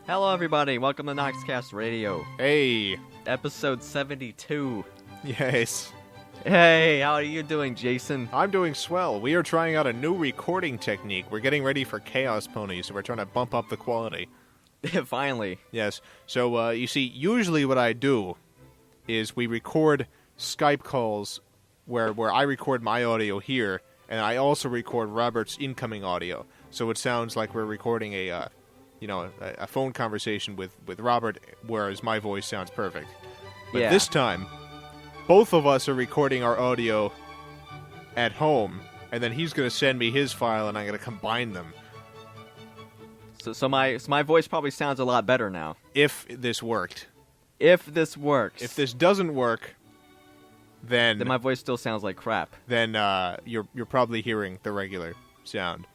Hello, everybody. Welcome to Knoxkast Radio. Hey. Episode 72. Yes. Hey, how are you doing, Jason? I'm doing swell. We are trying out a new recording technique. We're getting ready for Chaos Pony, so we're trying to bump up the quality. Finally. Yes. So, you see, usually what I do is we record Skype calls where I record my audio here, and I also record Robert's incoming audio. So it sounds like we're recording a phone conversation with Robert, whereas my voice sounds perfect. But this time, both of us are recording our audio at home, and then he's going to send me his file, and I'm going to combine them. So my voice probably sounds a lot better now. If this worked. If this works. If this doesn't work, then my voice still sounds like crap. Then you're probably hearing the regular sound.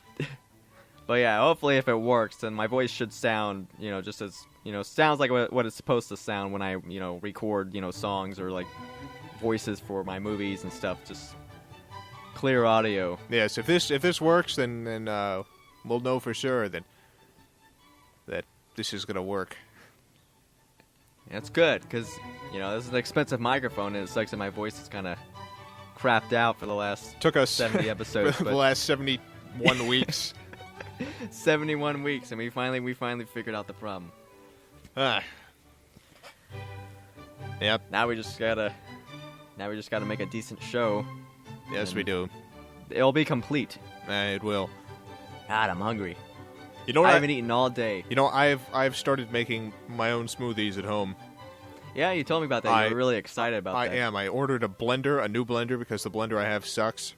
But yeah, hopefully if it works, then my voice should sound, just as, sounds like what it's supposed to sound when I, record, songs or, like, voices for my movies and stuff. Just clear audio. Yes, if this works, then we'll know for sure that this is going to work. It's good, because, this is an expensive microphone, and it sucks that my voice is kind of crapped out for the last Took us 70 episodes. For the last 71 weeks. 71 weeks, and we finally figured out the problem. Yep. Now we just gotta make a decent show. Yes, we do. It'll be complete. It will. God, I'm hungry. You know what? I haven't eaten all day. I've started making my own smoothies at home. Yeah, you told me about that. You were really excited about that. I am. I ordered a new blender, because the blender I have sucks.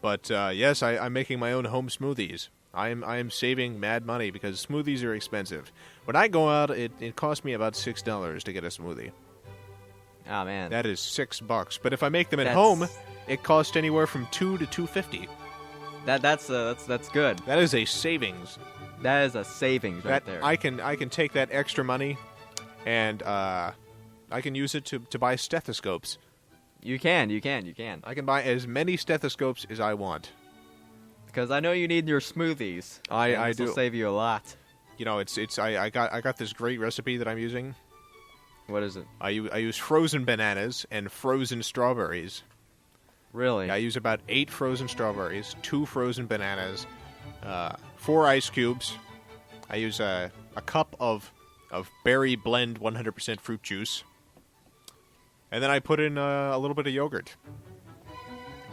But yes, I'm making my own home smoothies. I am saving mad money because smoothies are expensive. When I go out, it costs me about $6 to get a smoothie. Oh man, that is $6. But if I make them at home, it costs anywhere from $2 to $2.50. That's good. That is a savings. That is a savings right there. I can take that extra money, and I can use it to buy stethoscopes. You can. I can buy as many stethoscopes as I want. Because I know you need your smoothies. I do. This will save you a lot. I got this great recipe that I'm using. What is it? I use frozen bananas and frozen strawberries. Really? I use about 8 frozen strawberries, 2 frozen bananas, 4 ice cubes. I use a cup of berry blend 100% fruit juice. And then I put in a little bit of yogurt.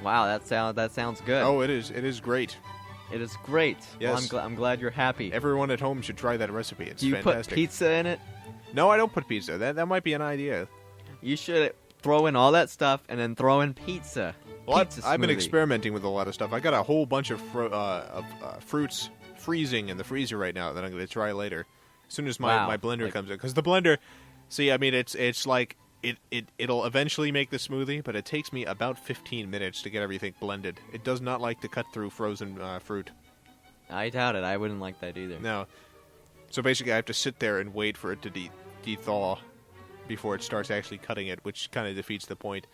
Wow, that sounds good. Oh, it is great. It is great. Yes. Well, I'm glad you're happy. Everyone at home should try that recipe. It's fantastic. Do you put pizza in it? No, I don't put pizza. That might be an idea. You should throw in all that stuff and then throw in pizza. Well, pizza I've been smoothie. experimenting with a lot of stuff. I got a whole bunch of fruits freezing in the freezer right now that I'm going to try later, as soon as my blender comes in. Because the blender, see, I mean, it's like it'll eventually make the smoothie, but it takes me about 15 minutes to get everything blended. It does not like to cut through frozen fruit. I doubt it. I wouldn't like that either. No. So basically, I have to sit there and wait for it to de-thaw before it starts actually cutting it, which kind of defeats the point.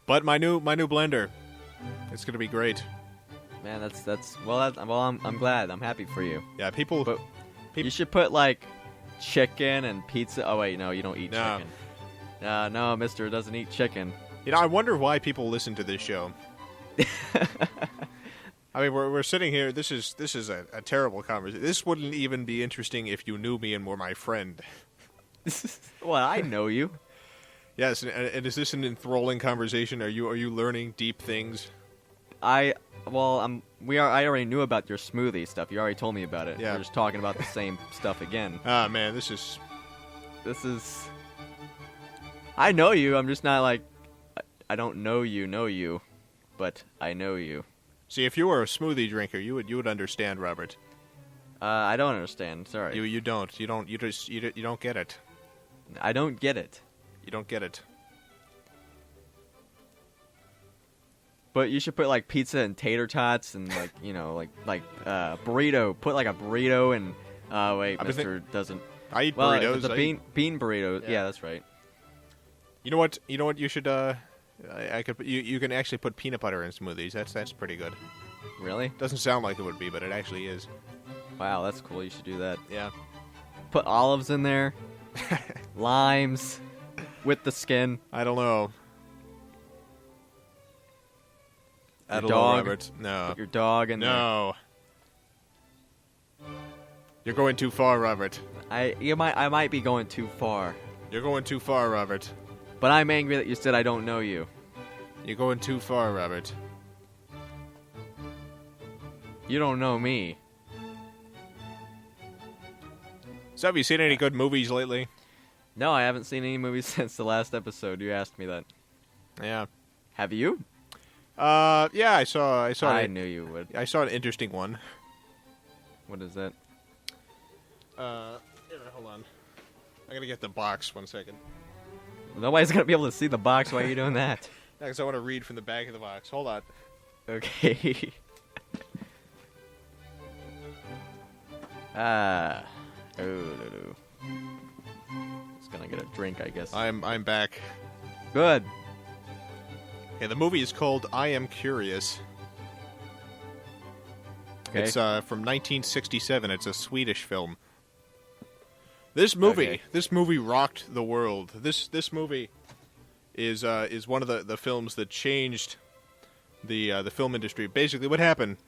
But my new blender, it's going to be great. Man, I'm glad. I'm happy for you. Yeah, people you should put like chicken and pizza. Oh wait, no, you don't eat chicken. No, Mister doesn't eat chicken. I wonder why people listen to this show. I mean, we're sitting here. This is a terrible conversation. This wouldn't even be interesting if you knew me and were my friend. Well, I know you. Yes, and is this an enthralling conversation? Are you learning deep things? I already knew about your smoothie stuff. You already told me about it. Yeah. We're just talking about the same stuff again. Ah, man, this is. I know you. I'm just not like. I don't know you, but I know you. See, if you were a smoothie drinker, you would understand, Robert. I don't understand. Sorry. You don't. You don't get it. I don't get it. You don't get it. But you should put like pizza and tater tots and like burrito. Put like a burrito and wait, Mister doesn't. I eat burritos. The bean burrito. Yeah, that's right. You know what? You should. I could. You can actually put peanut butter in smoothies. That's pretty good. Really? Doesn't sound like it would be, but it actually is. Wow, that's cool. You should do that. Yeah. Put olives in there, limes, with the skin. I don't know. Your Know, dog. Robert. No. Put your dog in there. No. You're going too far, Robert. I might be going too far. You're going too far, Robert. But I'm angry that you said I don't know you. You're going too far, Robert. You don't know me. So have you seen any good movies lately? No, I haven't seen any movies since the last episode. You asked me that. Yeah. Have you? Yeah, I saw I knew you would. I saw an interesting one. What is that? Here, hold on. I gotta get the box. 1 second. Nobody's gonna be able to see the box. Why are you doing that? Because I want to read from the back of the box. Hold on. Okay. Oh, Just gonna get a drink, I guess. I'm back. Good. Okay, the movie is called I Am Curious. Okay. It's from 1967. It's a Swedish film. This movie rocked the world. This movie is one of the films that changed the film industry. Basically, what happened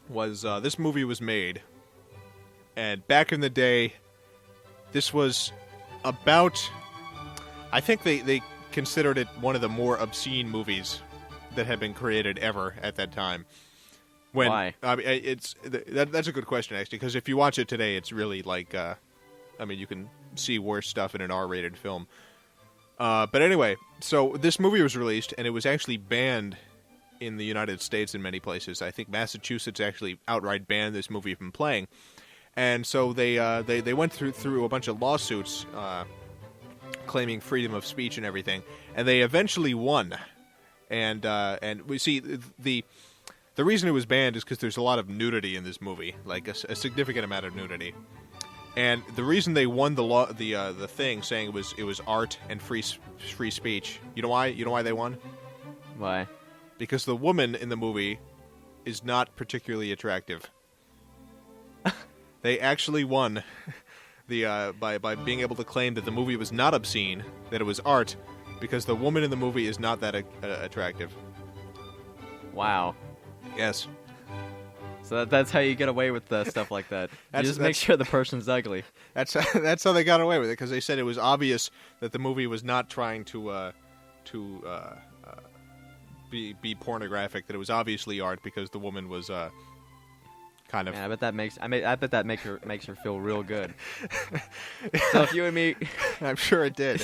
was this movie was made, and back in the day, this was about. I think they considered it one of the more obscene movies that had been created ever at that time. Why? I mean, that's a good question, actually, because if you watch it today, it's really like, I mean, you can see worse stuff in an R-rated film. But anyway, so this movie was released, and it was actually banned in the United States in many places. I think Massachusetts actually outright banned this movie from playing. And so they went through a bunch of lawsuits claiming freedom of speech and everything, and they eventually won. And we see the reason it was banned is because there's a lot of nudity in this movie, like a significant amount of nudity. And the reason they won the thing, saying it was art and free speech. You know why? You know why they won? Why? Because the woman in the movie is not particularly attractive. They actually won by being able to claim that the movie was not obscene, that it was art, because the woman in the movie is not that attractive. Wow. Yes. So that's how you get away with stuff like that. You just make sure the person's ugly. That's how they got away with it, because they said it was obvious that the movie was not trying to be pornographic. That it was obviously art because the woman was kind of. Man, I bet that makes her feel real good. So if you and me, I'm sure it did.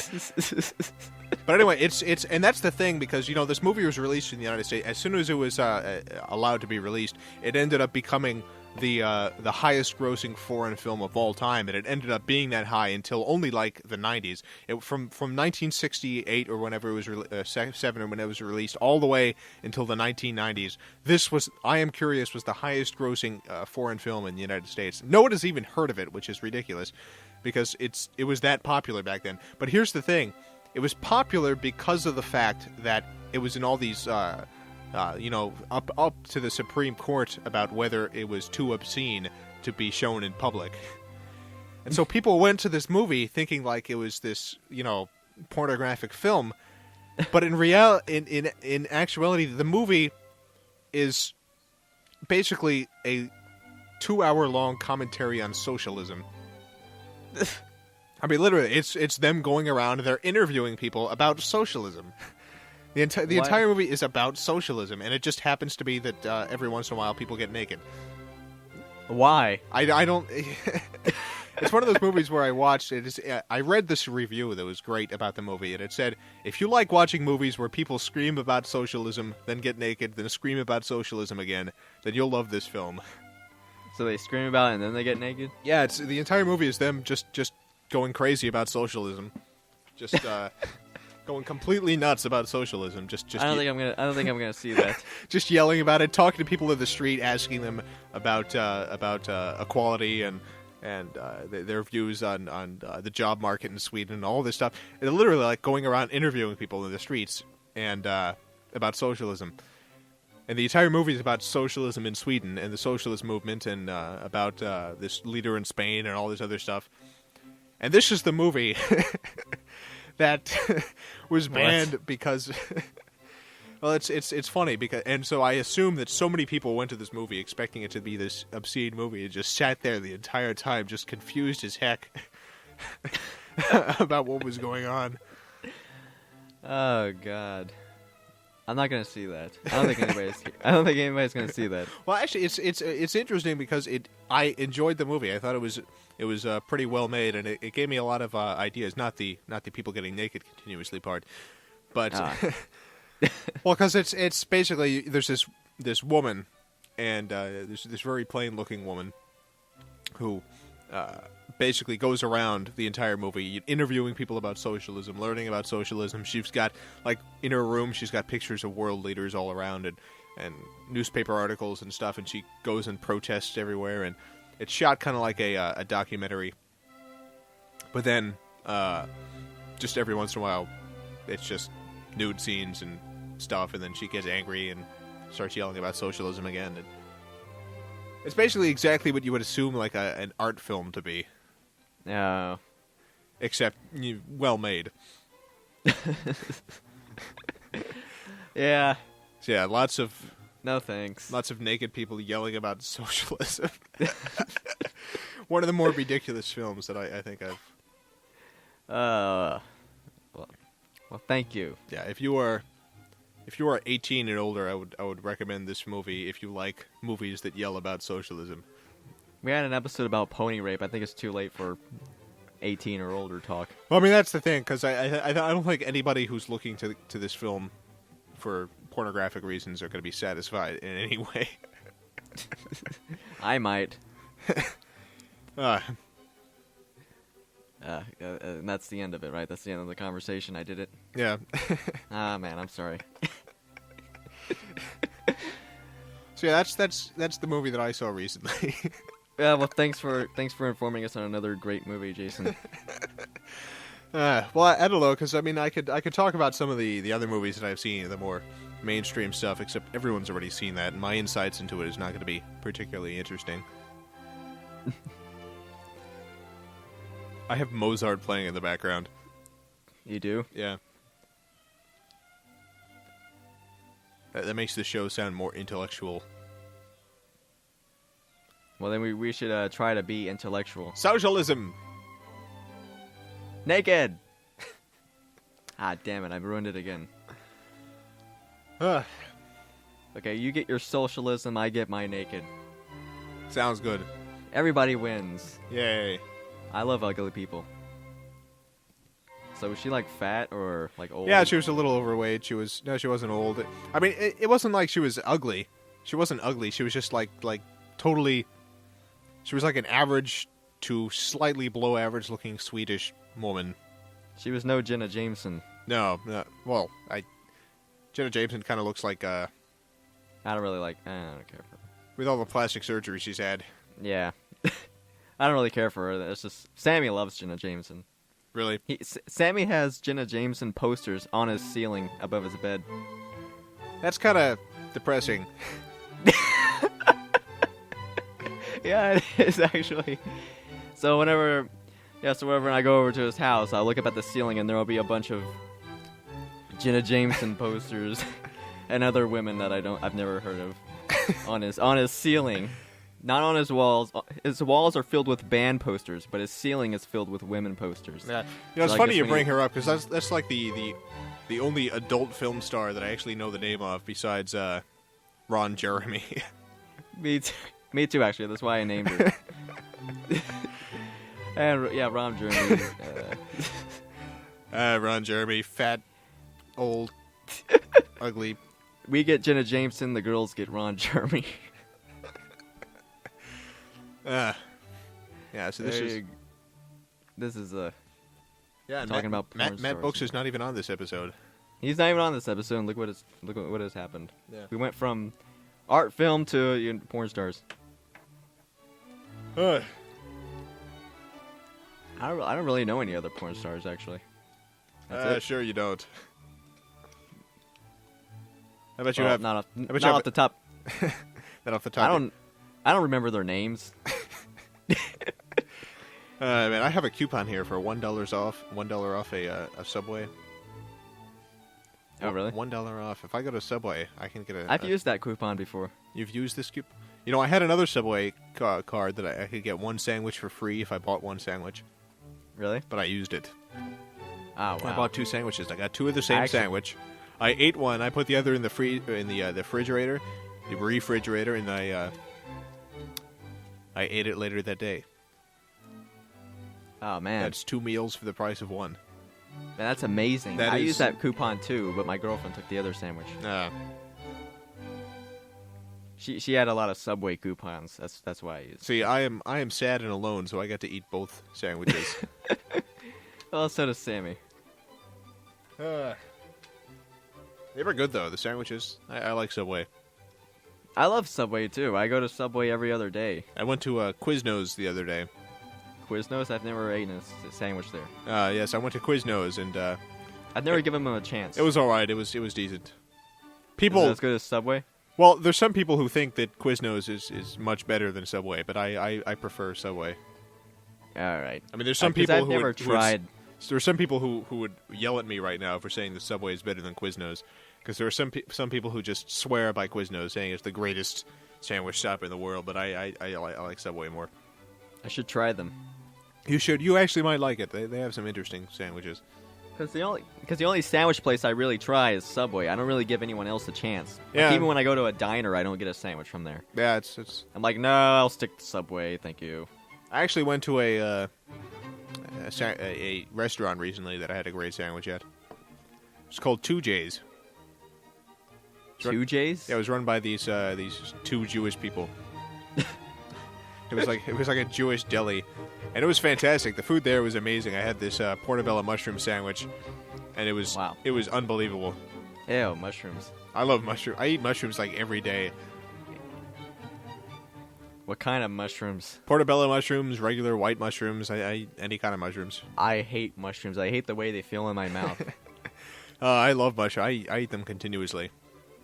But anyway, it's and that's the thing, because this movie was released in the United States. As soon as it was allowed to be released, it ended up becoming the highest grossing foreign film of all time, and it ended up being that high until only like the 90s. From 1968 or whenever it was 7 or when it was released, all the way until the 1990s. This was I Am Curious was the highest grossing foreign film in the United States. No one has even heard of it, which is ridiculous, because it was that popular back then. But here's the thing. It was popular because of the fact that it was in all these, up to the Supreme Court about whether it was too obscene to be shown in public. And so people went to this movie thinking like it was this, pornographic film. But in in actuality, the movie is basically a 2-hour-long commentary on socialism. I mean, literally, it's them going around and they're interviewing people about socialism. The entire movie is about socialism, and it just happens to be that every once in a while people get naked. Why? I don't. It's one of those movies where I watched it. I read this review that was great about the movie, and it said, if you like watching movies where people scream about socialism, then get naked, then scream about socialism again, then you'll love this film. So they scream about it and then they get naked? Yeah, the entire movie is them just going crazy about socialism, just going completely nuts about socialism. Just I don't think I'm gonna see that. Just yelling about it, talking to people in the street, asking them about equality and their views on the job market in Sweden and all this stuff. They're literally like going around interviewing people in the streets and about socialism. And the entire movie is about socialism in Sweden and the socialist movement and about this leader in Spain and all this other stuff. And this is the movie that was banned because... Well, it's funny because... And so I assume that so many people went to this movie expecting it to be this obscene movie and just sat there the entire time just confused as heck about what was going on. Oh, God. I'm not gonna see that. I don't think anybody's gonna see that. Well, actually, it's interesting because I enjoyed the movie. I thought it was pretty well made, and it gave me a lot of ideas. Not the people getting naked continuously part, but well, because it's basically there's this woman, and there's this very plain looking woman who basically goes around the entire movie interviewing people about socialism, learning about socialism. She's got, like, in her room, she's got pictures of world leaders all around and newspaper articles and stuff, and she goes and protests everywhere, and it's shot kind of like a documentary. But then, just every once in a while, it's just nude scenes and stuff, and then she gets angry and starts yelling about socialism again. And it's basically exactly what you would assume like an art film to be. No. Except well made. Yeah. So yeah, lots of... No thanks. Lots of naked people yelling about socialism. One of the more ridiculous films that I think I've... Well, thank you. Yeah, if you are 18 and older, I would recommend this movie if you like movies that yell about socialism. We had an episode about pony rape. I think it's too late for 18 or older talk. Well, I mean, that's the thing, because I don't think anybody who's looking to this film for pornographic reasons are going to be satisfied in any way. I might. Uh, And that's the end of it, right? That's the end of the conversation. I did it. Yeah. Ah, man, I'm sorry. So yeah, that's the movie that I saw recently. Yeah, well, thanks for informing us on another great movie, Jason. Well, I don't know, because I mean, I could talk about some of the other movies that I've seen, the more mainstream stuff. Except everyone's already seen that, and my insights into it is not going to be particularly interesting. I have Mozart playing in the background. You do? Yeah. That makes the show sound more intellectual. Well, then we should try to be intellectual. Socialism! Naked! Ah, damn it, I ruined it again. Okay, you get your socialism, I get my naked. Sounds good. Everybody wins. Yay. I love ugly people. So was she like fat or like old? Yeah, she was a little overweight. She wasn't old. I mean, it wasn't like she was ugly. She wasn't ugly. She was just like totally. She was like an average to slightly below average looking Swedish woman. She was no Jenna Jameson. No. Well, Jenna Jameson kind of looks like I don't really like. I don't care for her. With all the plastic surgery she's had. Yeah. I don't really care for her. It's just Sammy loves Jenna Jameson. Really? Sammy has Jenna Jameson posters on his ceiling above his bed. That's kind of depressing. Yeah, it is actually. So whenever I go over to his house, I'll look up at the ceiling and there will be a bunch of Jenna Jameson posters and other women that I've never heard of on his ceiling. Not on his walls. His walls are filled with band posters, but his ceiling is filled with women posters. Yeah, it's funny you bring her up because that's like the only adult film star that I actually know the name of besides Ron Jeremy. Me too. Actually, that's why I named her. And yeah, Ron Jeremy. Ron Jeremy, fat, old, ugly. We get Jenna Jameson. The girls get Ron Jeremy. Yeah, so this is talking about porn Matt Books is not even on this episode. He's not even on this episode. And look what has happened. Yeah. We went from art film to porn stars. I don't really know any other porn stars actually. That's it. Sure you don't. I bet you Well, have not off, I bet not you have off the top. that off the top. I don't remember their names. Man, I have a coupon here for $1 off. $1 off a Subway. Oh, really? $1 off. If I go to Subway, I can get a. I've used that coupon before. You've used this coupon? You know, I had another Subway card that I could get one sandwich for free if I bought one sandwich. Really? But I used it. Oh, wow. I bought 2 sandwiches. I got 2 of the same sandwich. I ate one. I put the other in the refrigerator, and I ate it later that day. Oh, man. That's 2 meals for the price of one. Man, that's amazing. I used that coupon too, but my girlfriend took the other sandwich. She had a lot of Subway coupons. That's why I used. See, I am sad and alone, so I got to eat both sandwiches. Well, so does Sammy. They were good though. The sandwiches. I like Subway. I love Subway too. I go to Subway every other day. I went to Quiznos the other day. Quiznos? I've never eaten a sandwich there. Yes, I went to Quiznos and I've never given them a chance. it was all right. It was decent. Is People. it as good as Subway? Well, there's some people who think that Quiznos is much better than Subway, but I prefer Subway. All right. I mean, there's some 'Cause people I've who never would, tried. There are some people who would yell at me right now for saying that Subway is better than Quiznos, because there are some people who just swear by Quiznos, saying it's the greatest sandwich shop in the world. But I like Subway more. I should try them. You should. You actually might like it. They have some interesting sandwiches. Because the only sandwich place I really try is Subway. I don't really give anyone else a chance. Yeah. Like, even when I go to a diner, I don't get a sandwich from there. Yeah, it's. I'm like, no, I'll stick to Subway, thank you. I actually went to a restaurant recently that I had a great sandwich at. It's called 2J's. 2J's? Yeah, it was run by these 2 Jewish people. It was like a Jewish deli, and it was fantastic. The food there was amazing. I had this portobello mushroom sandwich, and it was unbelievable. Ew, mushrooms. I love mushrooms. I eat mushrooms like every day. What kind of mushrooms? Portobello mushrooms, regular white mushrooms. I eat any kind of mushrooms. I hate mushrooms. I hate the way they feel in my mouth. I love mushrooms. I eat them continuously.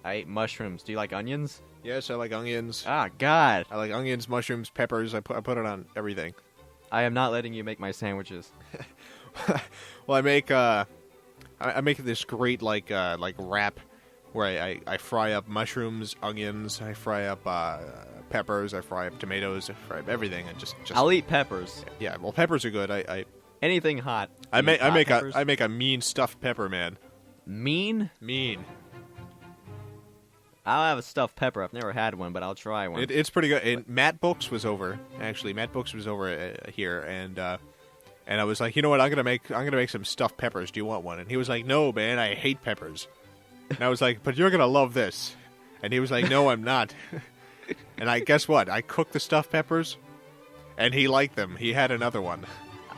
I hate mushrooms. Do you like onions? Yes, I like onions. Ah, God. I like onions, mushrooms, peppers. I put it on everything. I am not letting you make my sandwiches. Well, I make this great like wrap where I fry up mushrooms, onions, I fry up peppers, I fry up tomatoes, I fry up everything, and just I'll eat peppers. Yeah, well, peppers are good. Anything hot. I make peppers? a mean stuffed pepper, man. Mean? Mean. I'll have a stuffed pepper. I've never had one, but I'll try one. It's pretty good. And Matt Books was over. Actually, Matt Books was over here, and I was like, you know what? I'm gonna make some stuffed peppers. Do you want one? And he was like, no, man, I hate peppers. And I was like, but you're gonna love this. And he was like, no, I'm not. And guess what? I cooked the stuffed peppers, and he liked them. He had another one.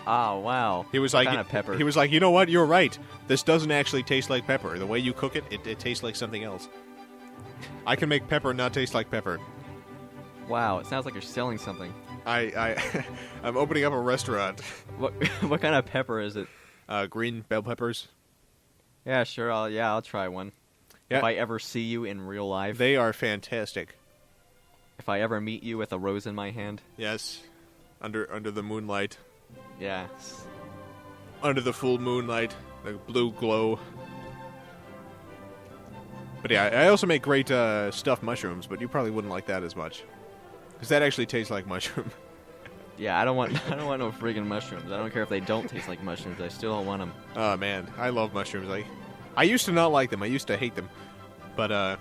Oh, wow. He was What like, kind of pepper? He was like, you know what? You're right. This doesn't actually taste like pepper. The way you cook it, it tastes like something else. I can make pepper not taste like pepper. Wow, it sounds like you're selling something. I'm opening up a restaurant. What kind of pepper is it? Green bell peppers. Yeah, sure. I'll try one. Yeah. If I ever see you in real life. They are fantastic. If I ever meet you with a rose in my hand. Yes. Under the moonlight. Yeah. Under the full moonlight. The blue glow. But yeah, I also make great stuffed mushrooms, but you probably wouldn't like that as much. Because that actually tastes like mushroom. Yeah, I don't want no friggin' mushrooms. I don't care if they don't taste like mushrooms. I still don't want them. Oh, man. I love mushrooms. I used to not like them. I used to hate them. But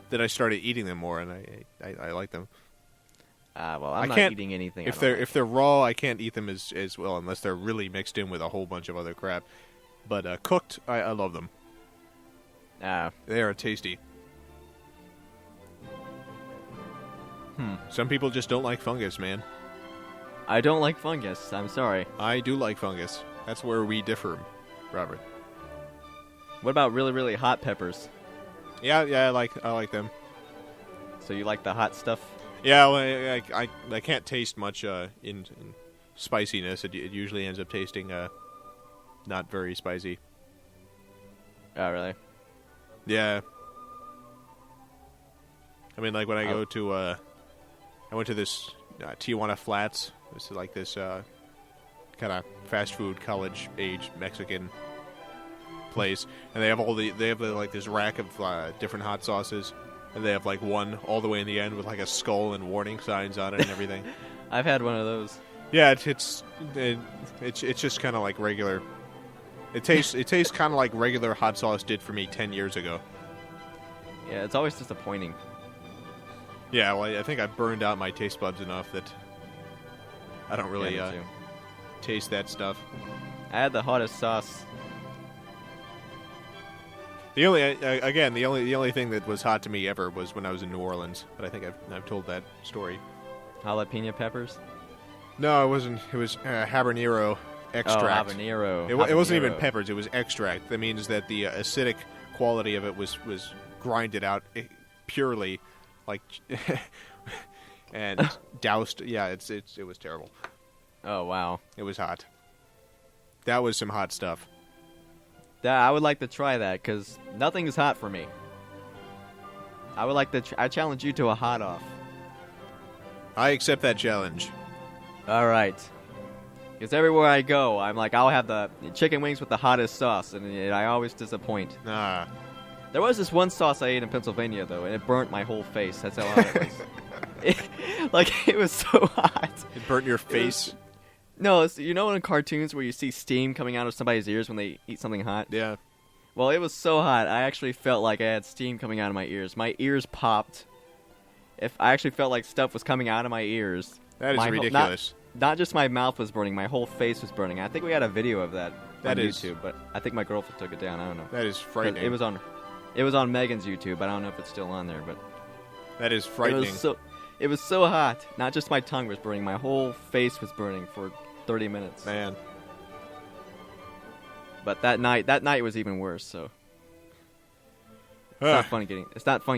then I started eating them more, and I like them. Well, I'm not eating anything. If they're raw, I can't eat them as well unless they're really mixed in with a whole bunch of other crap. But cooked, I love them. They are tasty. Some people just don't like fungus, man. I don't like fungus. I'm sorry. I do like fungus. That's where we differ, Robert. What about really, really hot peppers? Yeah, I like them. So you like the hot stuff? Yeah, well, I can't taste much in spiciness. It usually ends up tasting not very spicy. Oh, really? Yeah. I mean, like when I go to, I went to this Tijuana Flats. This is like this kind of fast food college age Mexican place, and they have like this rack of different hot sauces, and they have like one all the way in the end with like a skull and warning signs on it and everything. I've had one of those. Yeah, it's just kind of like regular. It tastes kind of like regular hot sauce did for me 10 years ago. Yeah, it's always disappointing. Yeah, well, I think I burned out my taste buds enough that I don't really taste that stuff. I had the hottest sauce. The only thing that was hot to me ever was when I was in New Orleans. But I think I've told that story. Jalapeno peppers? No, it wasn't. It was habanero extract. Oh, habanero. It wasn't even peppers. It was extract. That means that the acidic quality of it was grinded out purely, like, and doused. Yeah, it was terrible. Oh wow, it was hot. That was some hot stuff. I would like to try that because nothing is hot for me. I would like to. I challenge you to a hot off. I accept that challenge. All right. Because everywhere I go, I'm like, I'll have the chicken wings with the hottest sauce, and I always disappoint. Ah. There was this one sauce I ate in Pennsylvania, though, and it burnt my whole face. That's how hot it was. It was so hot. It burnt your face? No, you know in cartoons where you see steam coming out of somebody's ears when they eat something hot? Yeah. Well, it was so hot, I actually felt like I had steam coming out of my ears. My ears popped. I actually felt like stuff was coming out of my ears. That is ridiculous. Not just my mouth was burning, my whole face was burning. I think we had a video of that on YouTube, but I think my girlfriend took it down. I don't know. That is frightening. It was on Megan's YouTube. I don't know if it's still on there, but that is frightening. It was so hot. Not just my tongue was burning, my whole face was burning for 30 minutes. Man. But that night was even worse, so it's not fun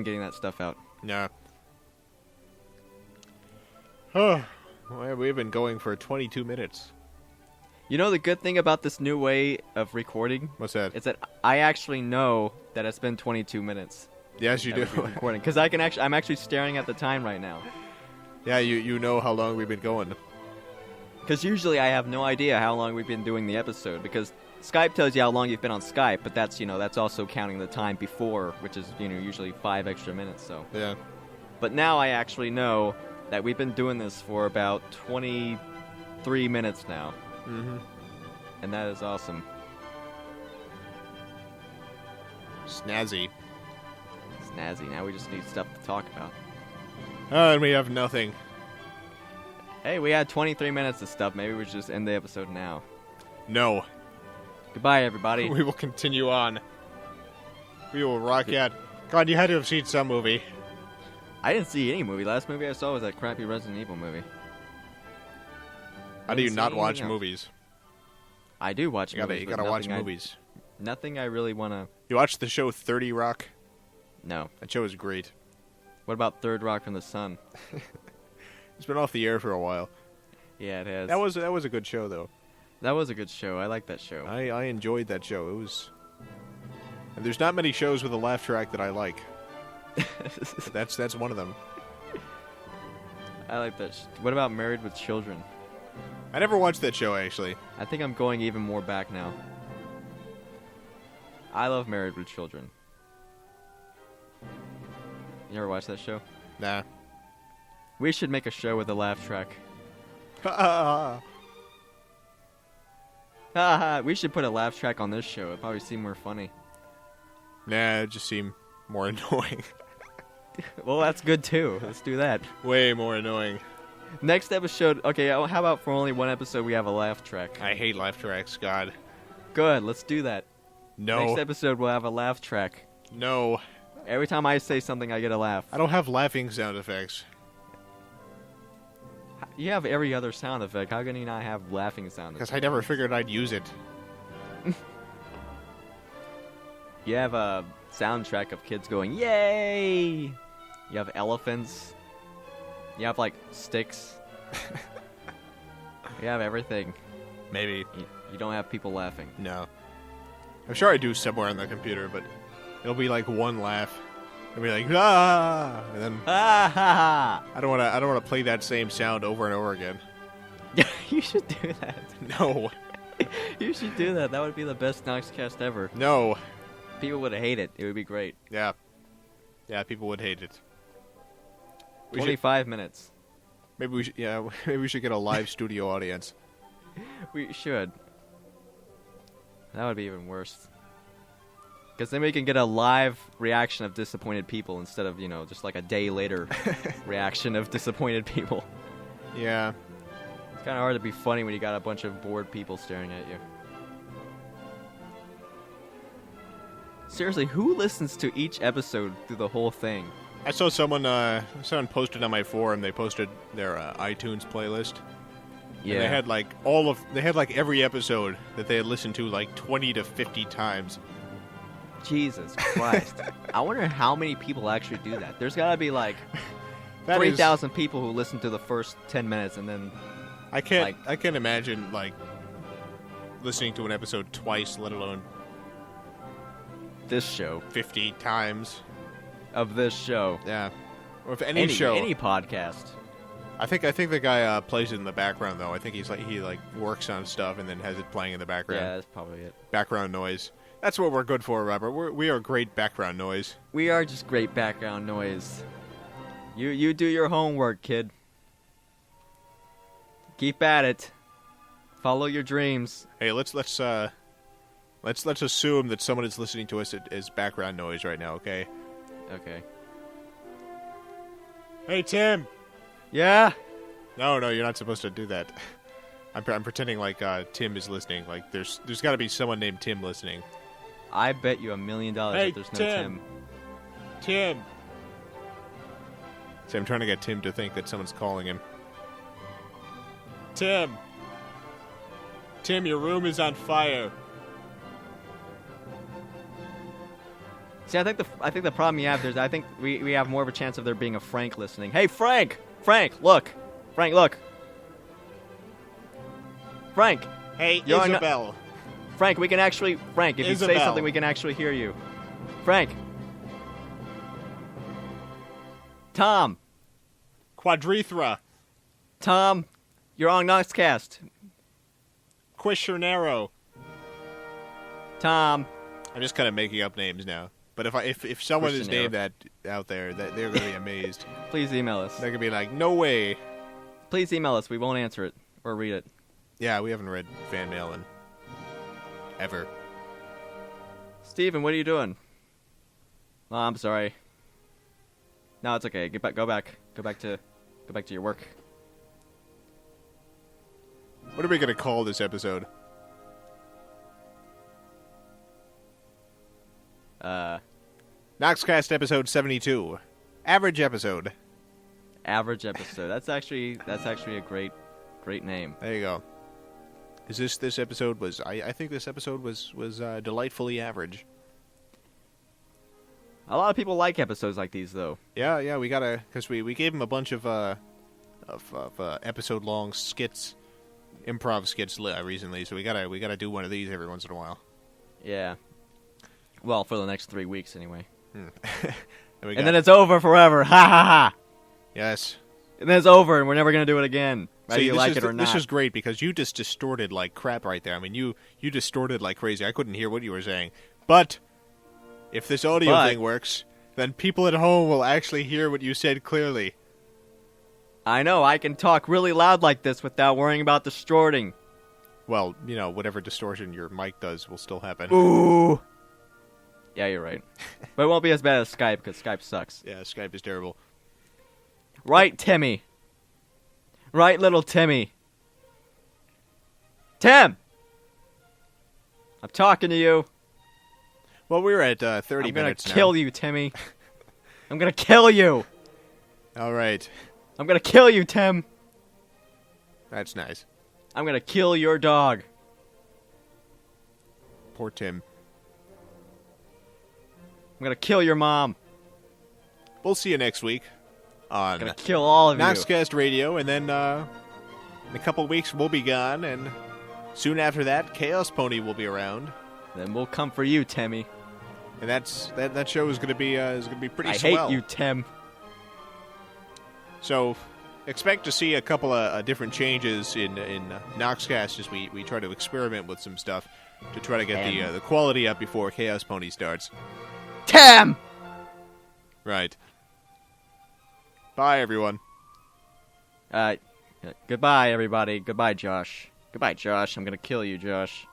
getting that stuff out. No. Oh, well, we've been going for 22 minutes. You know the good thing about this new way of recording? What's that? It's that I actually know that it's been 22 minutes. Yes, you do. Recording, because I'm actually staring at the time right now. Yeah, you know how long we've been going. Because usually I have no idea how long we've been doing the episode, because Skype tells you how long you've been on Skype, but that's also counting the time before, which is usually 5 extra minutes. So yeah. But now I actually know that we've been doing this for about 23 minutes now. Mm-hmm. And that is awesome. Snazzy. Now we just need stuff to talk about. And we have nothing. Hey, we had 23 minutes of stuff. Maybe we should just end the episode now. No. Goodbye, everybody. We will continue on. We will rock out. God, you had to have seen some movie. I didn't see any movie. Last movie I saw was that crappy Resident Evil movie. How do you not watch movies? I do watch movies. You gotta watch movies. Nothing I really want to... You watched the show 30 Rock? No. That show is great. What about Third Rock from the Sun? It's been off the air for a while. Yeah, it has. That was a good show, though. That was a good show. I like that show. I enjoyed that show. It was... And there's not many shows with a laugh track that I like. That's one of them. I like that. What about Married with Children? I never watched that show, actually. I think I'm going even more back now. I love Married with Children. You ever watch that show? Nah. We should make a show with a laugh track. We should put a laugh track on this show. It'd probably seem more funny. Nah, it'd just seem more annoying. Well, that's good too. Let's do that. Way more annoying. Next episode, okay, how about for only one episode we have a laugh track? I hate laugh tracks, God. Good, let's do that. No. Next episode we'll have a laugh track. No. Every time I say something, I get a laugh. I don't have laughing sound effects. You have every other sound effect. How can you not have laughing sound effects? Because I never figured I'd use it. You have a soundtrack of kids going, yay! You have elephants. You have, like, sticks. You have everything. Maybe. You don't have people laughing. No. I'm sure I do somewhere on the computer, but it'll be like one laugh. And be like, ah, and then Ha ha I don't want to play that same sound over and over again. ha! You should do that. No, You should do that. That would be the best Knoxkast ever. no, People would hate it. It would be great. yeah, people would hate it. We should, 25 minutes. maybe we should get a live studio audience. We should. That would be even worse. Because then we can get a live reaction of disappointed people instead of, just like a day later reaction of disappointed people. Yeah, It's kind of hard to be funny when you got a bunch of bored people staring at you. Seriously, who listens to each episode through the whole thing? I saw someone posted on my forum. They posted their iTunes playlist. Yeah. And they had like every episode that they had listened to like 20 to 50 times. Jesus Christ. I wonder how many people actually do that. There's got to be like That 3,000 people who listen to the first 10 minutes and then... I can't imagine like listening to an episode twice, let alone this show. 50 times. Of this show. Yeah. Or if any show. Any podcast. I think the guy plays it in the background though. I think he works on stuff and then has it playing in the background. Yeah, that's probably it. Background noise. That's what we're good for, Robert. We are great background noise. We are just great background noise. You do your homework, kid. Keep at it. Follow your dreams. Hey, let's assume that someone is listening to us as background noise right now, okay? Okay. Hey, Tim. Yeah? No, you're not supposed to do that. I'm pretending like Tim is listening. Like there's got to be someone named Tim listening. I bet you $1 million Hey, that there's no Tim. Tim. Tim. See, I'm trying to get Tim to think that someone's calling him. Tim. Tim, your room is on fire. See, I think the problem you have I think we have more of a chance of there being a Frank listening. Hey, Frank! Frank, look! Frank, look! Frank! Hey, You're Isabel. Frank, we can actually... Frank, if you say Isabel. something, we can actually hear you. Frank! Tom! Quadrithra. Tom, you're on Knoxkast. Quishernero. Tom. I'm just kind of making up names now. But if someone is Quishernero. named that out there, they're going to be amazed. Please email us. They're going to be like, no way. Please email us. We won't answer it or read it. Yeah, we haven't read fan mail in ever. Steven, what are you doing? Oh, I'm sorry. No, it's okay. Go back to your work. What are we going to call this episode? Knoxkast episode 72. Average episode. Average episode. That's actually a great name. There you go. Is this episode was I think this episode was delightfully average. A lot of people like episodes like these, though. Yeah, we gotta, because we gave him a bunch of episode long skits, improv skits recently, so we gotta do one of these every once in a while. Yeah. Well, for the next 3 weeks, anyway. And then it's over forever. Ha ha ha. Yes. And then it's over, and we're never gonna do it again. Whether you like it or not. This is great because you just distorted like crap right there. I mean, you distorted like crazy. I couldn't hear what you were saying. But if this audio thing works, then people at home will actually hear what you said clearly. I know. I can talk really loud like this without worrying about distorting. Well, whatever distortion your mic does will still happen. Ooh. Yeah, you're right. But it won't be as bad as Skype because Skype sucks. Yeah, Skype is terrible. Right, Timmy. Right, little Timmy. Tim! I'm talking to you. Well, we're at 30 minutes now. I'm gonna kill you, Timmy. I'm gonna kill you. All right. I'm gonna kill you, Tim. That's nice. I'm gonna kill your dog. Poor Tim. I'm gonna kill your mom. We'll see you next week on I'm gonna kill all of you. Knoxkast Radio, and then in a couple weeks we'll be gone, and soon after that, Chaos Pony will be around. Then we'll come for you, Timmy. and that show is gonna be pretty I swell. hate you, Tim. So, expect to see a couple of different changes in Knoxkast as we try to experiment with some stuff to try to get the quality up before Chaos Pony starts. Tim! Right. Bye, everyone. Goodbye, everybody. Goodbye, Josh. Goodbye, Josh. I'm gonna kill you, Josh.